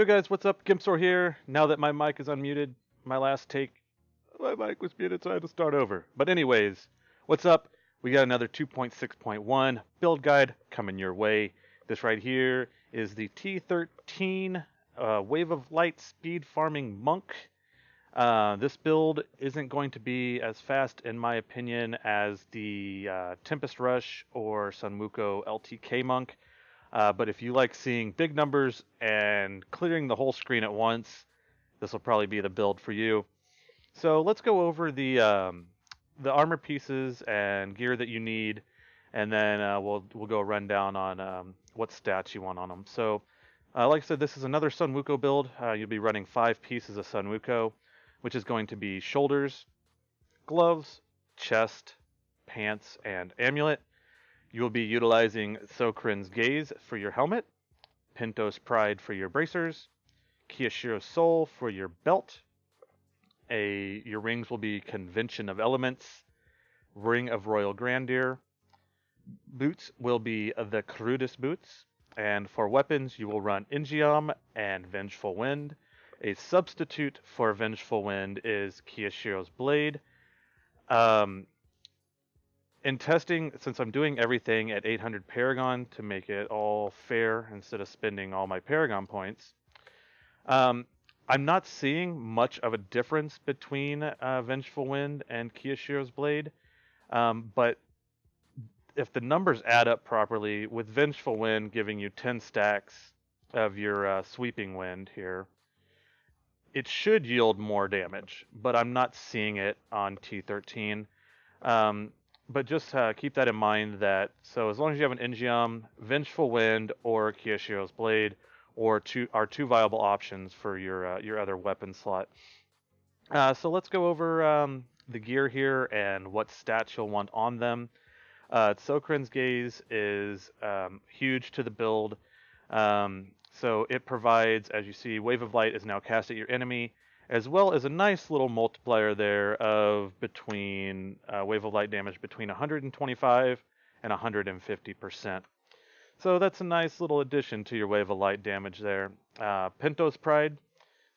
Yo guys, what's up? Gimpsor here. Now that my mic is unmuted, my last take, my mic was muted, so I had to start over. But anyways, what's up? We got another 2.6.1 build guide coming your way. This right here is the T13 Wave of Light Speed Farming Monk. This build isn't going to be as fast, in my opinion, as the Tempest Rush or Sunwuko LTK Monk. But if you like seeing big numbers and clearing the whole screen at once, this will probably be the build for you. So let's go over the armor pieces and gear that you need, and then we'll go run down on what stats you want on them. So, like I said, this is another Sunwuko build. You'll be running 5 pieces of Sunwuko, which is going to be shoulders, gloves, chest, pants, and amulet. You will be utilizing Sokrin's Gaze for your helmet, Pinto's Pride for your bracers, Kiyoshiro's Soul for your belt. Your rings will be Convention of Elements, Ring of Royal Grandeur. Boots will be the Crudus boots, and for weapons you will run Ingiam and Vengeful Wind. A substitute for Vengeful Wind is Kiyoshiro's Blade. In testing, since I'm doing everything at 800 Paragon to make it all fair instead of spending all my Paragon points, I'm not seeing much of a difference between Vengeful Wind and Kiyoshiro's Blade. But if the numbers add up properly, with Vengeful Wind giving you 10 stacks of your Sweeping Wind here, it should yield more damage, but I'm not seeing it on T13. But just keep that in mind that, so as long as you have an Ingiam, Vengeful Wind, or Kiyoshiro's Blade, are two viable options for your other weapon slot. So let's go over the gear here and what stats you'll want on them. Sokrin's Gaze is huge to the build. So it provides, as you see, Wave of Light is now cast at your enemy, as well as a nice little multiplier there of between Wave of Light damage between 125 and 150%. So that's a nice little addition to your Wave of Light damage there. Pinto's Pride,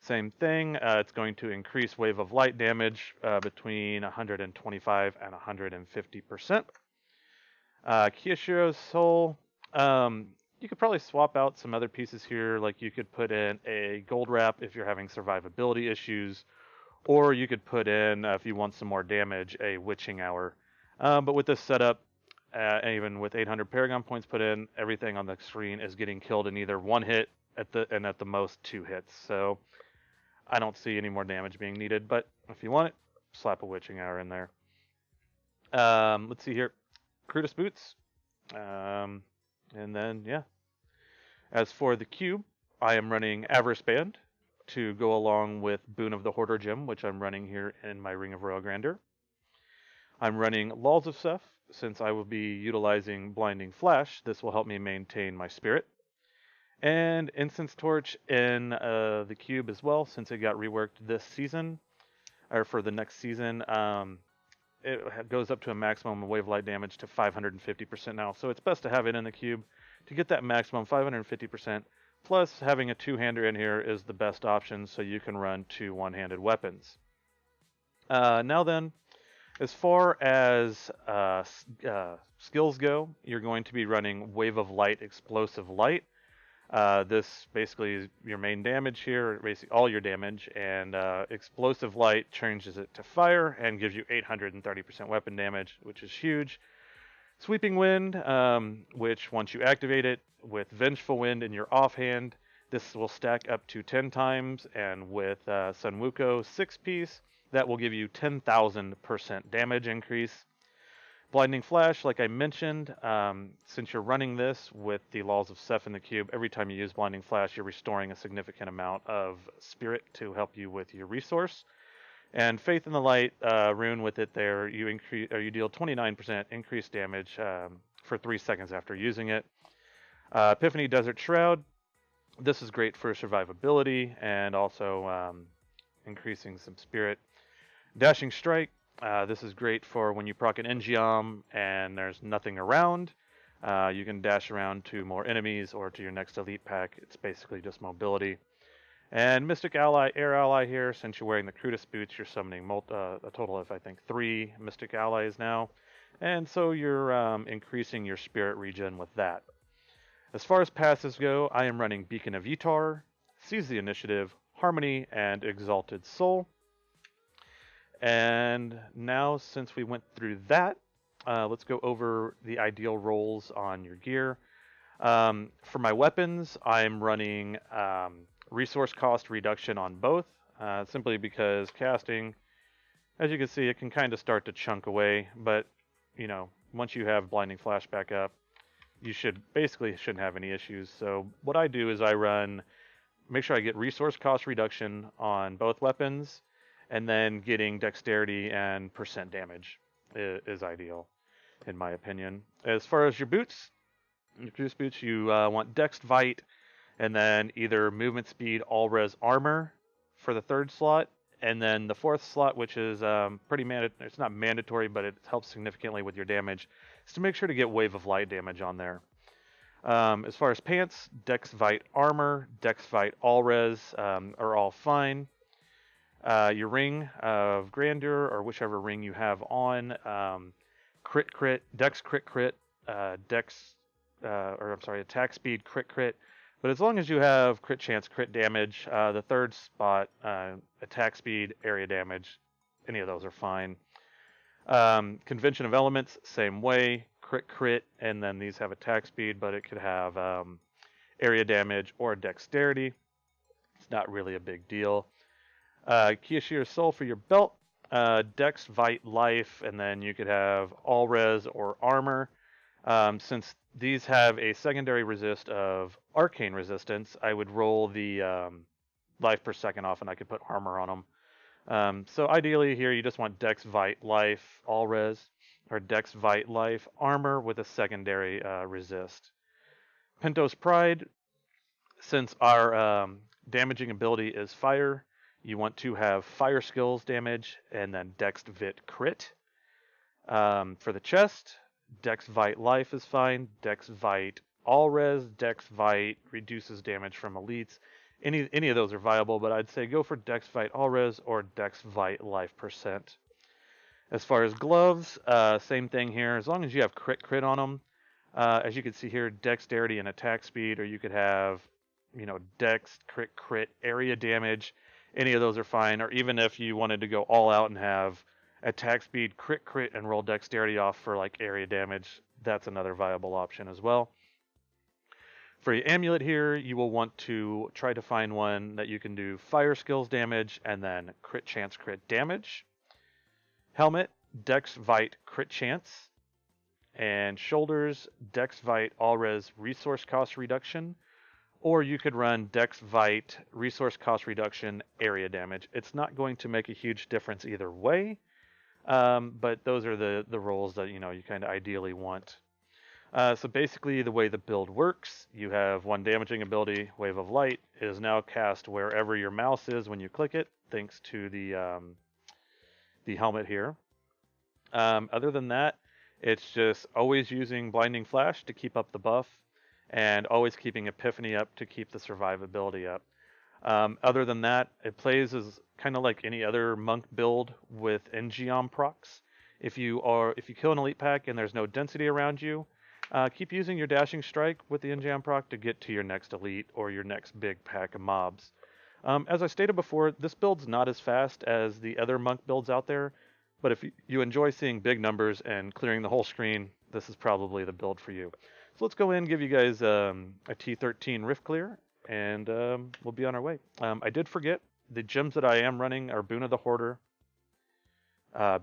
same thing. It's going to increase Wave of Light damage between 125 and 150%. Kiyoshiro's Soul. You could probably swap out some other pieces here, like you could put in a gold wrap if you're having survivability issues, or you could put in, if you want some more damage, a witching hour. But with this setup, even with 800 Paragon points put in, everything on the screen is getting killed in either one hit at the most 2 hits. So I don't see any more damage being needed, but if you want it, slap a witching hour in there. Let's see here. Crudus boots. And then, yeah. As for the cube, I am running Avarice Band to go along with Boon of the Hoarder Gem, which I'm running here in my Ring of Royal Grandeur. I'm running Laws of Seth, since I will be utilizing Blinding Flash. This will help me maintain my spirit. And Incense Torch in the cube as well, since it got reworked this season, or for the next season. It goes up to a maximum of wave light damage to 550% now, so it's best to have it in the cube to get that maximum 550%. Plus, having a two-hander in here is the best option, so you can run 2 one-handed weapons. Now then, as far as skills go, you're going to be running Wave of Light, Explosive Light. This basically is your main damage here, basically all your damage, and Explosive Light changes it to fire and gives you 830% weapon damage, which is huge. Sweeping Wind, which once you activate it with Vengeful Wind in your offhand, this will stack up to 10 times, and with Sunwuko 6-piece, that will give you 10,000% damage increase. Blinding Flash, like I mentioned, since you're running this with the Laws of Seth in the cube, every time you use Blinding Flash, you're restoring a significant amount of spirit to help you with your resource. And Faith in the Light rune with it there, you deal 29% increased damage for 3 seconds after using it. Epiphany Desert Shroud, this is great for survivability and also increasing some spirit. Dashing Strike, this is great for when you proc an Ingiam and there's nothing around. You can dash around to more enemies or to your next elite pack. It's basically just mobility. And Mystic Ally, Air Ally here, since you're wearing the crudest boots, you're summoning a total of, I think, 3 Mystic Allies now. And so you're increasing your spirit regen with that. As far as passives go, I am running Beacon of Ytar, Seize the Initiative, Harmony, and Exalted Soul. And now, since we went through that, let's go over the ideal rolls on your gear. For my weapons, I'm running resource cost reduction on both, simply because casting, as you can see, it can kind of start to chunk away, but, you know, once you have Blinding Flash back up, you shouldn't have any issues. So what I do is I make sure I get resource cost reduction on both weapons, and then getting dexterity and percent damage is ideal, in my opinion. As far as your boots, you want Dex Vite, and then either movement speed, all res armor for the 3rd slot, and then the 4th slot, which is it's not mandatory, but it helps significantly with your damage, is to make sure to get Wave of Light damage on there. As far as pants, Dex Vite armor, Dex Vite all res are all fine. Your ring of grandeur, or whichever ring you have on, crit, Dex crit, attack speed crit. But as long as you have crit chance, crit damage, the 3rd spot, attack speed, area damage, any of those are fine. Convention of Elements, same way, crit, and then these have attack speed, but it could have area damage or dexterity. It's not really a big deal. Kiyoshiro Soul for your belt, Dex, Vite, Life, and then you could have all res or armor. Since these have a secondary resist of arcane resistance, I would roll the life per second off, and I could put armor on them. So ideally here you just want Dex, Vite, Life, all res, or Dex, Vite, Life, armor with a secondary resist. Pentos Pride, since our damaging ability is fire, you want to have fire skills damage and then Dex, Vit, crit. For the chest, Dex Vite Life is fine. Dex Vite all res, Dex Vite reduces damage from elites. Any of those are viable, but I'd say go for Dex Vite all res or Dex Vite Life percent. As far as gloves, same thing here. As long as you have crit on them, as you can see here, dexterity and attack speed, or you could have, Dex crit area damage. Any of those are fine. Or even if you wanted to go all out and have attack speed, crit, and roll dexterity off for like area damage, that's another viable option as well. For your amulet here, you will want to try to find one that you can do fire skills damage and then crit chance, crit damage. Helmet, Dex Vite, crit chance. And shoulders, Dex Vite, all res, resource cost reduction. Or you could run Dex Vite, resource cost reduction, area damage. It's not going to make a huge difference either way. But those are the rolls that you kind of ideally want. So basically the way the build works, you have one damaging ability, Wave of Light, is now cast wherever your mouse is when you click it, thanks to the helmet here. Other than that, it's just always using Blinding Flash to keep up the buff, and always keeping Epiphany up to keep the survivability up. Other than that, it plays as kind of like any other monk build with Engeom procs. If you kill an elite pack and there's no density around you, keep using your dashing strike with the Engeom proc to get to your next elite or your next big pack of mobs. As I stated before, this build's not as fast as the other monk builds out there, but if you enjoy seeing big numbers and clearing the whole screen, this is probably the build for you. So let's go in and give you guys a T13 Rift Clear, and we'll be on our way. I did forget, the gems that I am running are Boon of the Hoarder,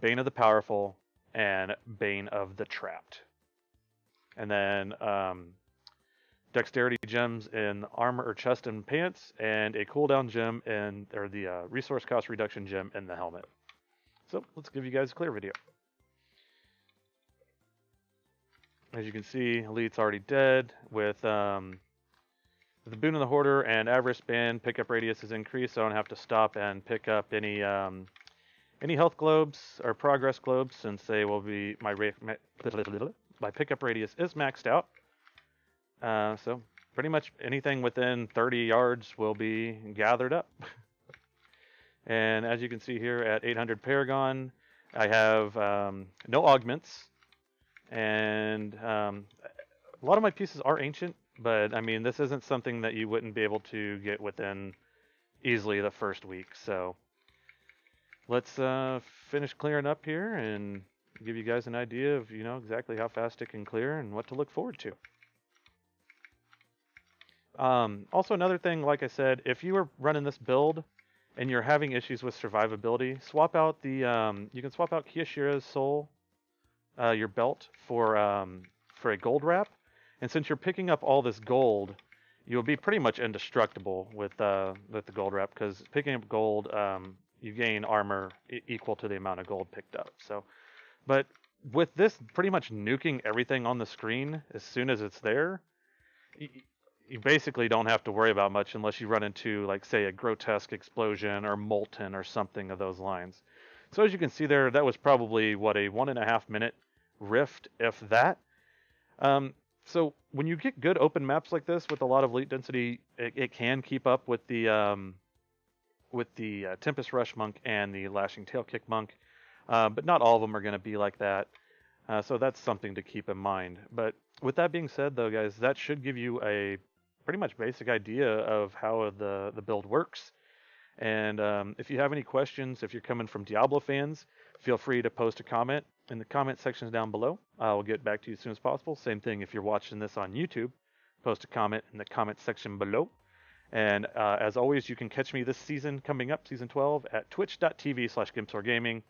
Bane of the Powerful, and Bane of the Trapped. And then Dexterity gems in armor or chest and pants, and a cooldown gem or the resource cost reduction gem in the helmet. So let's give you guys a clear video. As you can see, Elite's already dead. With the Boon of the Hoarder and Avarice Band, pickup radius is increased, so I don't have to stop and pick up any health globes or progress globes, since they will be my pickup radius is maxed out. So pretty much anything within 30 yards will be gathered up. And as you can see here at 800 Paragon, I have no augments, and a lot of my pieces are ancient, but I mean, this isn't something that you wouldn't be able to get within easily the first week. So let's finish clearing up here and give you guys an idea of, you know, exactly how fast it can clear and what to look forward to. Also, another thing, like I said, if you were running this build and you're having issues with survivability, swap out the you can swap out Kiyoshiro's soul, your belt, for a gold wrap. And since you're picking up all this gold, you'll be pretty much indestructible with the gold wrap, because picking up gold, you gain armor equal to the amount of gold picked up. So, but with this pretty much nuking everything on the screen as soon as it's there, you basically don't have to worry about much unless you run into, like, say, a grotesque explosion or molten or something of those lines. So as you can see there, that was probably, what, a 1.5 minute rift, if that. So when you get good open maps like this with a lot of elite density, it can keep up with the Tempest Rush Monk and the Lashing Tail Kick Monk, but not all of them are going to be like that. So that's something to keep in mind. But with that being said, though, guys, that should give you a pretty much basic idea of how the build works. And if you have any questions, if you're coming from Diablo fans, feel free to post a comment in the comment sections down below. I'll get back to you as soon as possible. Same thing if you're watching this on YouTube, post a comment in the comment section below. And as always, you can catch me this season coming up, season 12, at twitch.tv/GimSoarGaming.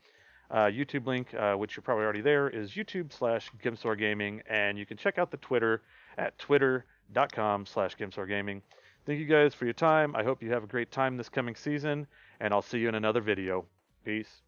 YouTube link, which you're probably already there, is YouTube/GimSoarGaming. And you can check out the Twitter at twitter.com/GimSoarGaming. Thank you guys for your time. I hope you have a great time this coming season, and I'll see you in another video. Peace.